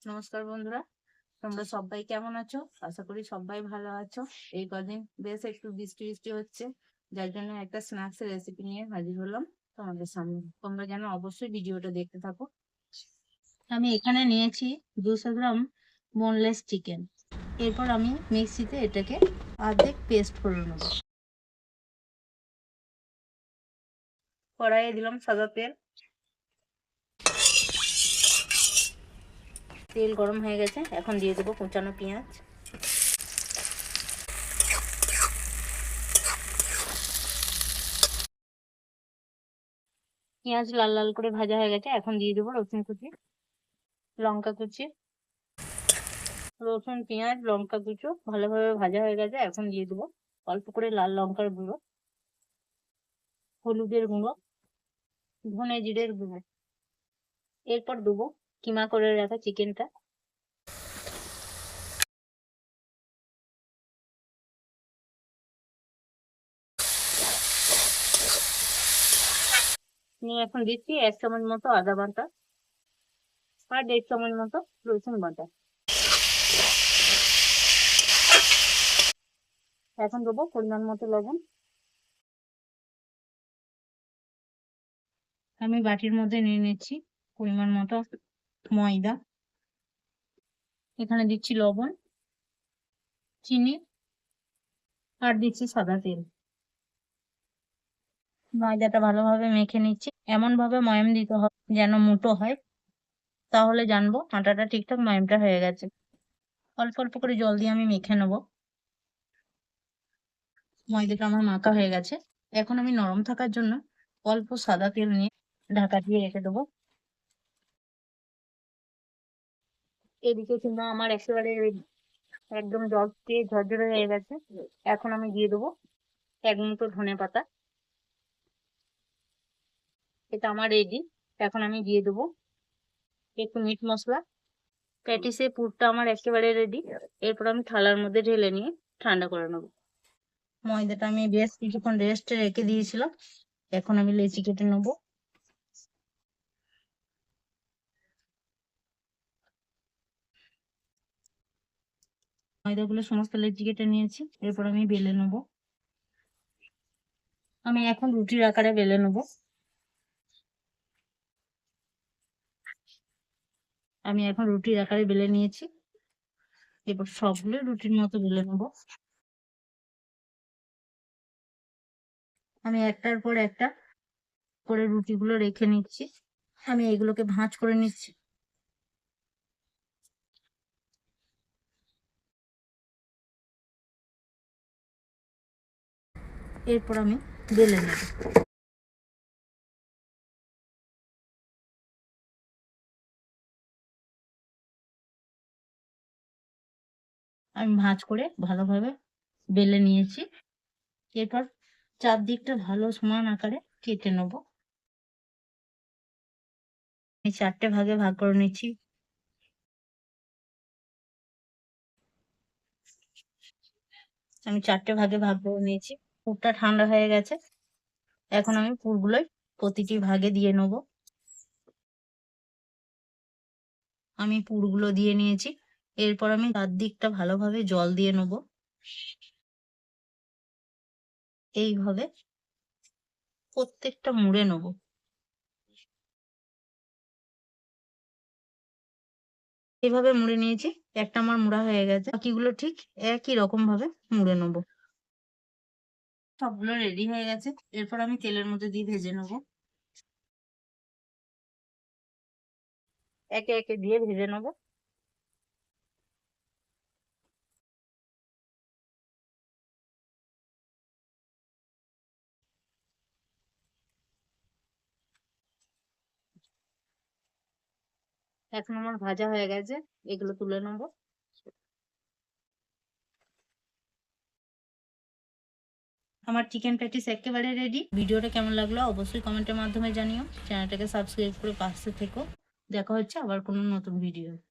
নমস্কার বন্ধুরা, তোমরা সবাই কেমন আছো? আশা করি সবাই ভালো আছো। এই কদিন বেশ একটু বৃষ্টি বৃষ্টি হচ্ছে, যার জন্য একটা স্ন্যাক্স এর রেসিপি নিয়ে হাজির হলাম তোমাদের সামনে। তোমরা যেন অবশ্যই ভিডিওটা দেখতে থাকো। আমি এখানে নিয়েছি 200 গ্রাম বোনলেস চিকেন। এরপর আমি মিক্সিতে এটাকে অর্ধেক পেস্ট করে নেব। কড়াইয়ে দিলাম সাদা তেল। তেল গরম হয়ে গেছে, এখন দিয়ে দেবো কুচানো পেঁয়াজ। পেঁয়াজ লাল লাল করে ভাজা হয়ে গেছে, এখন দিয়ে দেবো রসুন কুচি, লঙ্কা কুচি। রসুন পেঁয়াজ লঙ্কা কুচো ভালোভাবে ভাজা হয়ে গেছে, এখন দিয়ে দেবো অল্প করে লাল লঙ্কার গুঁড়ো, হলুদের গুঁড়ো, ধনে জিরের গুঁড়ো। এরপর দেবো কিমা করে রাখা চিকেনটা। নিয়ে এখন দিচ্ছি 1 চামচ মতো আদা বাটা আর 1.5 চামচ মতো রসুন বাটা। এখন দেবো পরিমাণ মতো লবণ। আমি বাটির মধ্যে নিয়ে নিচ্ছি পরিমাণ মতো ময়দা। এখানে দিচ্ছি লবণ, চিনি আর দিচ্ছি সাদা তেল। ময়দাটা ভালোভাবে মেখে নিচ্ছি। এমন ভাবে ময়াম দিতে হবে যেন মুঠো হয়, তাহলে জানবো আটাটা ঠিকঠাক ময়ামটা হয়ে গেছে। অল্প অল্প করে জল দিয়ে আমি মেখে নেবো। ময়দাটা আমার মাখা হয়ে গেছে, এখন আমি নরম থাকার জন্য অল্প সাদা তেল নিয়ে ঢাকা দিয়ে রেখে দেবো। এদিকে কিন্তু আমার একেবারে একদম জল দিয়ে ঝরঝরে হয়ে গেছে। এখন আমি দিয়ে দেবো 1 মুঠো ধনে পাতা। এটা আমার রেডি। এখন আমি দিয়ে দেবো একটু মিট মশলা। প্যাটিসের পুরটা আমার একেবারে রেডি। এরপর আমি থালার মধ্যে ঢেলে নিয়ে ঠান্ডা করে নেবো। ময়দাটা আমি বেশ কিছুক্ষণ রেস্টে রেখে দিয়েছিলাম, এখন আমি লেচি কেটে নেবো। ময়দাগুলো সমস্ত লেচি কেটে নিয়েছি, এরপর আমি বেলে নেবো। আমি এখন রুটির আকারে বেলে নেবো। আমি এখন রুটির আকারে বেলে নিয়েছি, এবার সবগুলো রুটির মতো বেলে নেবো। আমি একটার পর একটা করে রুটিগুলো রেখে নিচ্ছি। আমি এগুলোকে ভাঁজ করে নিচ্ছি। এরপর আমি বেলে নেব। আমি ভাঁজ করে ভালোভাবে বেলে নিয়েছি। এরপর চারদিকটা ভালো সমান আকারে কেটে নেব। আমি 4টে ভাগে ভাগ করে নিচ্ছি। আমি 4টে ভাগে ভাগ করে নিয়েছি। পুরটা ঠান্ডা হয়ে গেছে, এখন আমি পুরগুলোই প্রতিটি ভাগে দিয়ে নেব। আমি পুরগুলো দিয়ে নিয়েছি, এরপর আমি চারদিকটা ভালোভাবে জল দিয়ে নেব। এইভাবে প্রত্যেকটা মুড়ে নেব। এইভাবে মুড়ে নিয়েছি, একটা আমার মুড়া হয়ে গেছে, বাকিগুলো ঠিক একই রকম ভাবে মুড়ে নেব। সবগুলো রেডি হয়ে গেছে, এরপর আমি তেলের মধ্যে দিয়ে ভেজে নেব। একে একে দিয়ে ভেজে নেব। এখন আমার ভাজা হয়ে গেছে, এগুলো তুলে নেব। আমার চিকেন প্যাটিস একেবারে রেডি। ভিডিওটা কেমন লাগলো অবশ্যই কমেন্টের মাধ্যমে জানিও। চ্যানেলটাকে সাবস্ক্রাইব করে পাশে থেকো। দেখা হচ্ছে আবার কোনো নতুন ভিডিও।